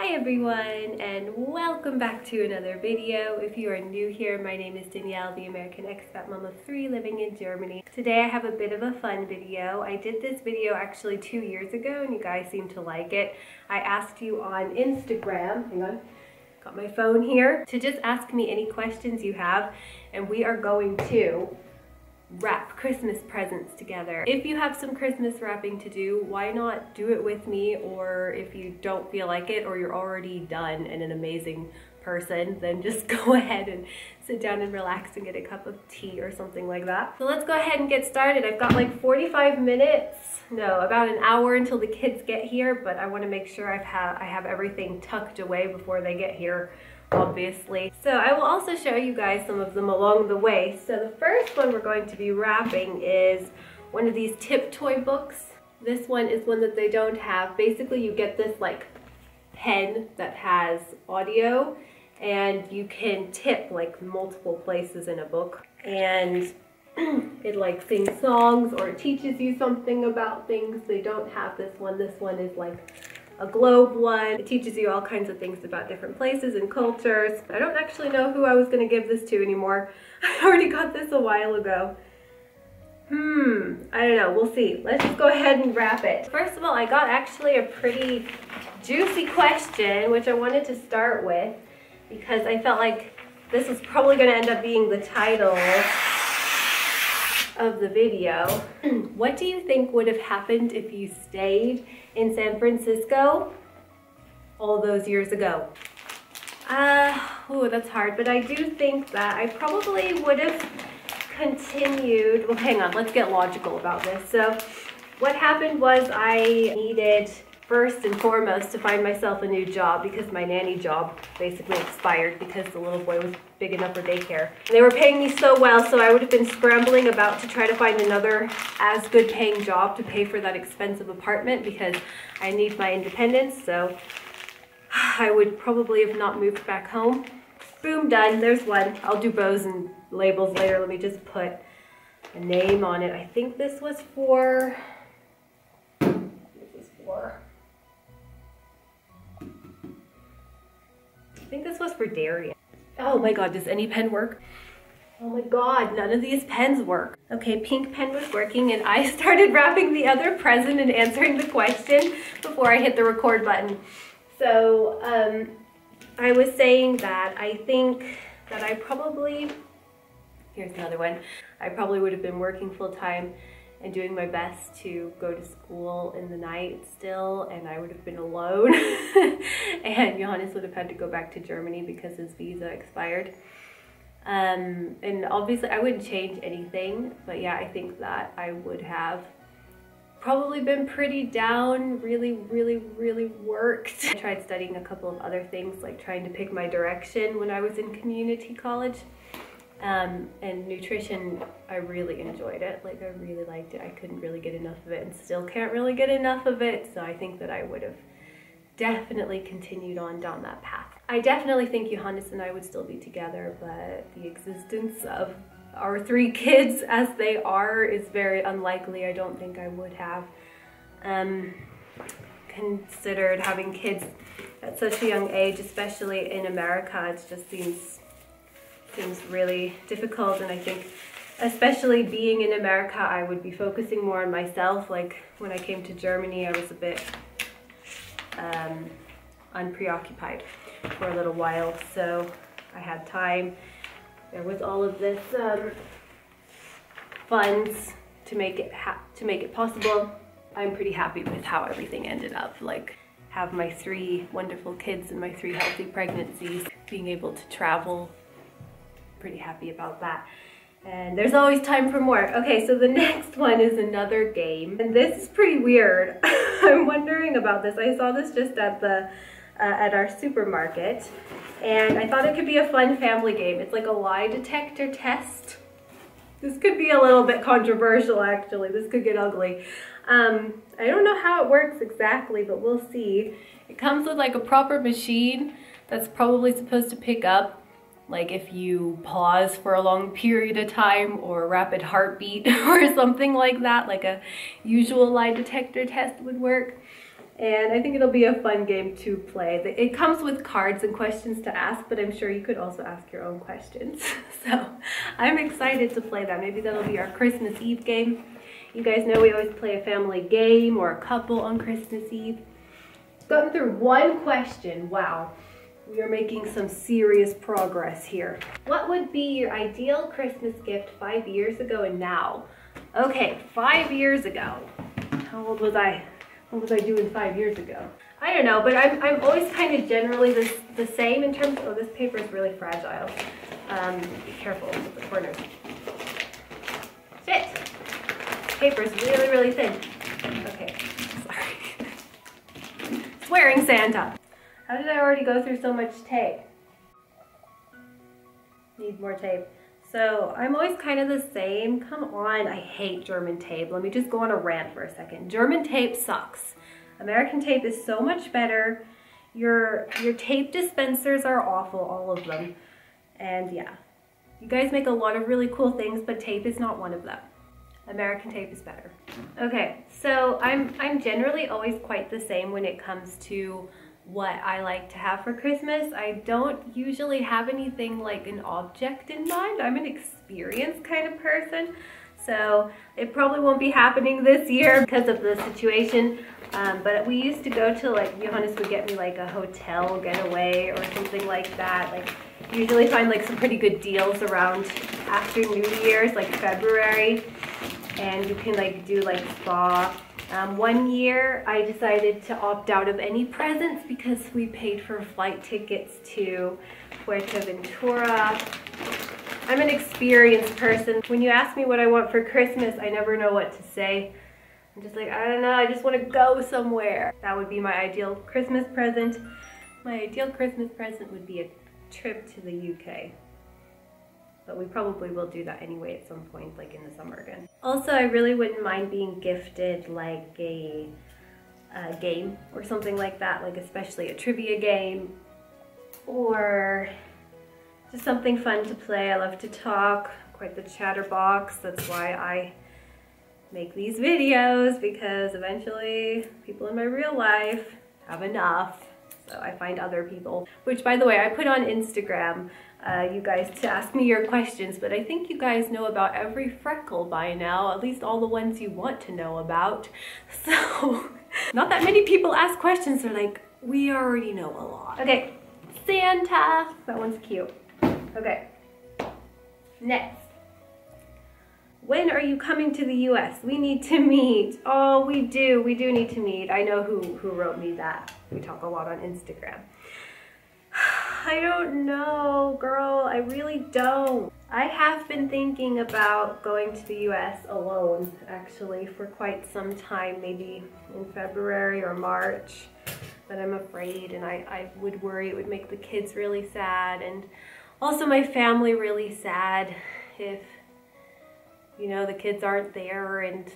Hi everyone, and welcome back to another video. If you are new here, my name is Danielle, the American expat mom of 3 living in Germany. Today I have a bit of a fun video. I did this video actually 2 years ago and you guys seem to like it. I asked you on Instagram, hang on, got my phone here, to just ask me any questions you have, and we are going to wrap Christmas presents together. If you have some Christmas wrapping to do, why not do it with me? Or if you don't feel like it, or you're already done and an amazing person, then just go ahead and sit down and relax and get a cup of tea or something like that. So let's go ahead and get started. I've got like 45 minutes, no, about an hour until the kids get here, but I want to make sure I have everything tucked away before they get here, obviously. So I will also show you guys some of them along the way. So the first one we're going to be wrapping is one of these tip toy books. This one is one that they don't have. Basically you get this like pen that has audio and you can tip like multiple places in a book, and it like sings songs or it teaches you something about things. They don't have this one. This one is like a globe one. It teaches you all kinds of things about different places and cultures. I don't actually know who I was going to give this to anymore. I already got this a while ago. I don't know. We'll see. Let's just go ahead and wrap it. First of all, I got actually a pretty juicy question, which I wanted to start with because I felt like this was probably going to end up being the title of the video. What do you think would have happened if you stayed in San Francisco all those years ago? Oh, that's hard, but I do think that I probably would have continued. Well, hang on, let's get logical about this. So what happened was I needed first and foremost to find myself a new job because my nanny job basically expired because the little boy was big enough for daycare. And they were paying me so well, so I would have been scrambling about to try to find another as good paying job to pay for that expensive apartment because I need my independence. So I would probably have not moved back home. Boom, done. There's one. I'll do bows and labels later. Let me just put a name on it. I think this was for... I think this was for Darian. Oh my god, does any pen work? Oh my god, none of these pens work. Okay, pink pen was working and I started wrapping the other present and answering the question before I hit the record button. So, I was saying that I think that I probably, here's another one, I probably would have been working full time and doing my best to go to school in the night still, and I would have been alone. And Johannes would have had to go back to Germany because his visa expired. And obviously I wouldn't change anything, but yeah, I think that I would have probably been pretty down, really worked. I tried studying a couple of other things, like trying to pick my direction when I was in community college. And nutrition, I really enjoyed it. Like, I really liked it. I couldn't really get enough of it and still can't really get enough of it. So I think that I would have definitely continued on down that path. I definitely think Johannes and I would still be together, but the existence of our 3 kids as they are is very unlikely. I don't think I would have considered having kids at such a young age, especially in America. It just seems really difficult, and I think especially being in America I would be focusing more on myself. Like when I came to Germany I was a bit unpreoccupied for a little while, so I had time. There was all of this funds to make it possible. I'm pretty happy with how everything ended up. Like, have my 3 wonderful kids and my 3 healthy pregnancies, being able to travel. Pretty happy about that. And there's always time for more. Okay, so the next one is another game, and this is pretty weird. I'm wondering about this. I saw this just at our supermarket, and I thought it could be a fun family game. It's like a lie detector test. This could be a little bit controversial, actually. This could get ugly. I don't know how it works exactly, but we'll see. It comes with like a proper machine that's probably supposed to pick up like if you pause for a long period of time or a rapid heartbeat or something like that, like a usual lie detector test would work. and I think it'll be a fun game to play. It comes with cards and questions to ask, but I'm sure you could also ask your own questions. So I'm excited to play that. Maybe that'll be our Christmas Eve game. You guys know we always play a family game or a couple on Christmas Eve. Gotten through one question. Wow, we are making some serious progress here. What would be your ideal Christmas gift 5 years ago and now? Okay, 5 years ago. How old was I? What was I doing 5 years ago? I don't know, but I'm always kind of generally the same in terms of, oh, this paper is really fragile. Be careful with the corners. Shit! Paper is really, really thin. Okay, sorry. Swearing Santa. How did I already go through so much tape? Need more tape. So I'm always kind of the same. Come on, I hate German tape. Let me just go on a rant for a second. German tape sucks. American tape is so much better. Your tape dispensers are awful, all of them. And yeah, you guys make a lot of really cool things, but tape is not one of them. American tape is better. Okay, so I'm generally always quite the same when it comes to what I like to have for Christmas. I don't usually have anything like an object in mind. I'm an experience kind of person. So it probably won't be happening this year because of the situation. But we used to go to, like, Johannes would get me like a hotel getaway or something like that. Like, usually find like some pretty good deals around after New Year's, like February. And you can like do like spa. One year I decided to opt out of any presents because we paid for flight tickets to Fuerteventura. I'm an experienced person. When you ask me what I want for Christmas, I never know what to say. I'm just like, I don't know, I just want to go somewhere. That would be my ideal Christmas present. My ideal Christmas present would be a trip to the UK. But we probably will do that anyway at some point, like in the summer again. Also, I really wouldn't mind being gifted like a game or something like that, like especially a trivia game or just something fun to play. I love to talk, quite the chatterbox. That's why I make these videos, because eventually people in my real life have enough. So I find other people, which by the way, I put on Instagram you guys to ask me your questions, but I think you guys know about every freckle by now, at least all the ones you want to know about. So not that many people ask questions. They're like, we already know a lot. Okay, Santa, that one's cute. Okay, next. When are you coming to the US? We need to meet. Oh, we do need to meet. I know who wrote me that. We talk a lot on Instagram. I don't know, girl, I really don't. I have been thinking about going to the US alone, actually, for quite some time, maybe in February or March, but I'm afraid, and I would worry it would make the kids really sad, and also my family really sad if, you know, the kids aren't there. And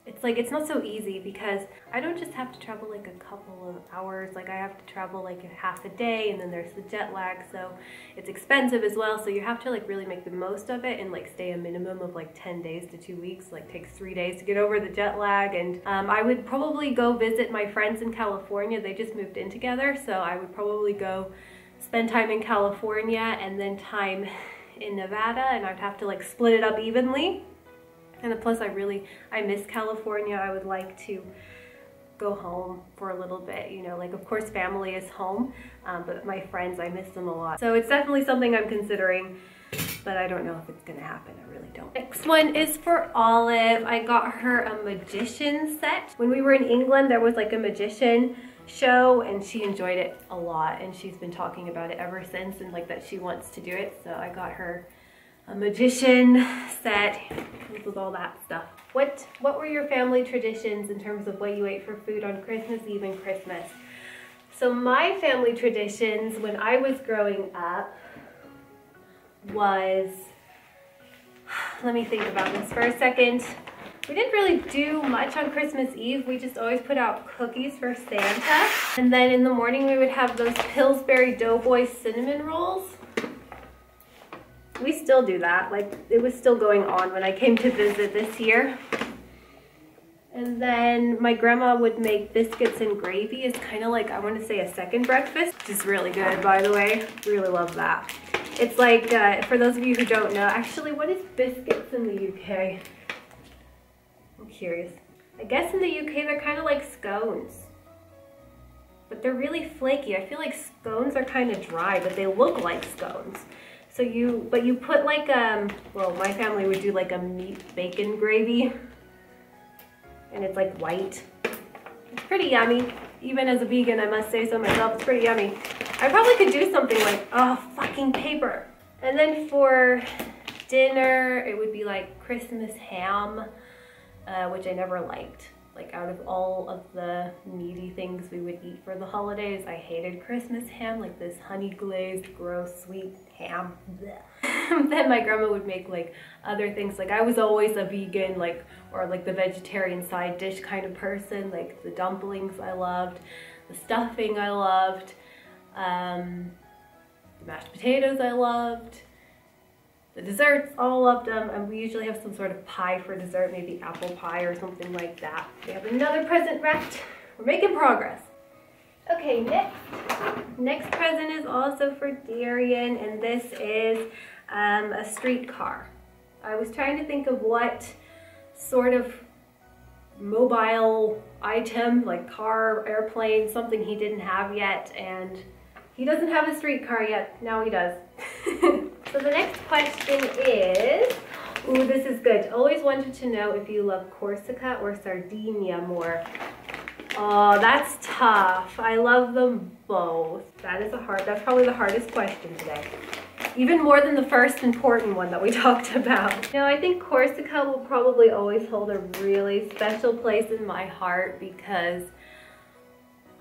it's like, it's not so easy because I don't just have to travel like a couple of hours, like I have to travel like a half a day, and then there's the jet lag, so it's expensive as well. So you have to like really make the most of it and like stay a minimum of like 10 days to 2 weeks, like takes 3 days to get over the jet lag. And I would probably go visit my friends in California. They just moved in together, so I would probably go spend time in California and then time in Nevada, and I'd have to like split it up evenly. And plus I miss California. I would like to go home for a little bit, you know, like of course family is home, but my friends, I miss them a lot. So it's definitely something I'm considering, but I don't know if it's gonna happen. I really don't. Next one is for Olive. I got her a magician set. When we were in England, there was like a magician show and she enjoyed it a lot, and she's been talking about it ever since, and like that she wants to do it. So I got her a magician set with all that stuff. What were your family traditions in terms of what you ate for food on Christmas Eve and Christmas? So my family traditions when I was growing up was, let me think about this for a second. We didn't really do much on Christmas Eve. We just always put out cookies for Santa. And then in the morning we would have those Pillsbury Doughboy cinnamon rolls. We still do that. Like, it was still going on when I came to visit this year. And then my grandma would make biscuits and gravy. It's kind of like, I want to say, a second breakfast, which is really good, by the way. Really love that. It's like, for those of you who don't know, actually, what is biscuits in the UK? I'm curious. I guess in the UK, they're kind of like scones. But they're really flaky. I feel like scones are kind of dry, but they look like scones. So you put like, well, my family would do like a meat bacon gravy. And it's like white. It's pretty yummy. Even as a vegan, I must say so myself, it's pretty yummy. I probably could do something like, oh, fucking paper. And then for dinner, it would be like Christmas ham, which I never liked. Like out of all of the meaty things we would eat for the holidays, I hated Christmas ham, like this honey glazed, gross, sweet ham. Then my grandma would make like other things. Like I was always a vegan, like, or like the vegetarian side dish kind of person. Like the dumplings I loved, the stuffing I loved, the mashed potatoes I loved. The desserts, all loved them, and we usually have some sort of pie for dessert, maybe apple pie or something like that. We have another present wrapped. We're making progress. Okay, next present is also for Darian, and this is a streetcar. I was trying to think of what sort of mobile item, like car, airplane, something he didn't have yet, and he doesn't have a streetcar yet. Now he does. So the next question is, ooh, this is good. Always wanted to know if you love Corsica or Sardinia more. Oh, that's tough. I love them both. That's probably the hardest question today. Even more than the first important one that we talked about. No, I think Corsica will probably always hold a really special place in my heart because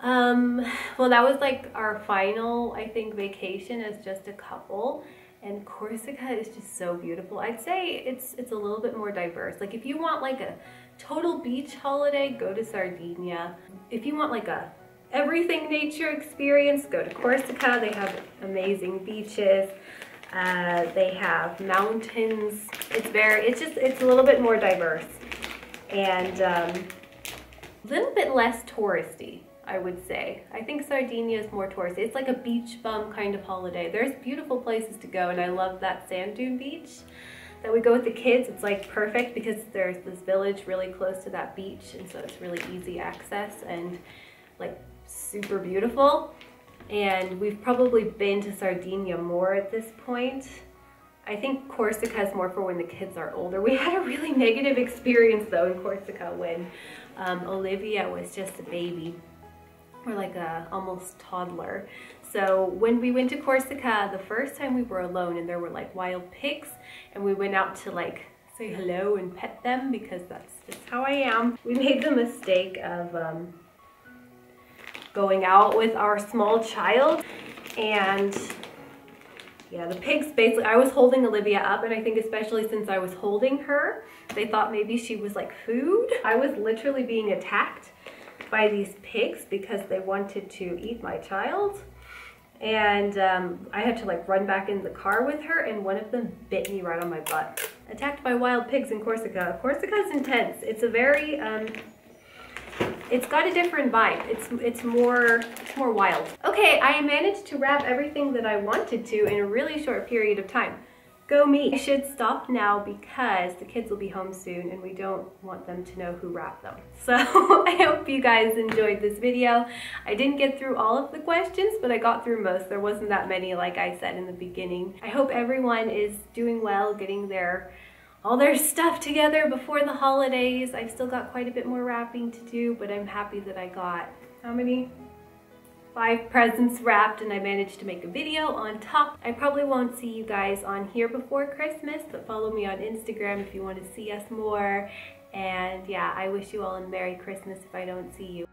well, that was like our final, I think, vacation as just a couple. And Corsica is just so beautiful. I'd say it's a little bit more diverse. Like if you want like a total beach holiday, go to Sardinia. If you want like a everything nature experience, go to Corsica. They have amazing beaches. They have mountains. It's a little bit more diverse and a little bit less touristy, I would say. I think Sardinia is more touristy. It's like a beach bum kind of holiday. There's beautiful places to go, and I love that sand dune beach that we go with the kids. It's like perfect because there's this village really close to that beach, and so it's really easy access and like super beautiful. And we've probably been to Sardinia more at this point. I think Corsica is more for when the kids are older. We had a really negative experience though in Corsica when Olivia was just a baby. Or like a almost toddler. So when we went to Corsica, the first time we were alone and there were like wild pigs, and we went out to like say hello and pet them because that's just how I am. We made the mistake of going out with our small child, and yeah, the pigs basically, I was holding Olivia up, and I think especially since I was holding her, they thought maybe she was like food. I was literally being attacked by these pigs because they wanted to eat my child, and I had to like run back in the car with her, and one of them bit me right on my butt. Attacked by wild pigs in Corsica. Corsica is intense. It's a very it's got a different vibe. It's more wild. Okay, I managed to wrap everything that I wanted to in a really short period of time. Go me. I should stop now because the kids will be home soon and we don't want them to know who wrapped them. So I hope you guys enjoyed this video. I didn't get through all of the questions, but I got through most. There wasn't that many, like I said in the beginning. I hope everyone is doing well, getting all their stuff together before the holidays. I've still got quite a bit more wrapping to do, but I'm happy that I got, how many? 5 presents wrapped, and I managed to make a video on top. I probably won't see you guys on here before Christmas, but follow me on Instagram if you want to see us more. And yeah, I wish you all a Merry Christmas if I don't see you.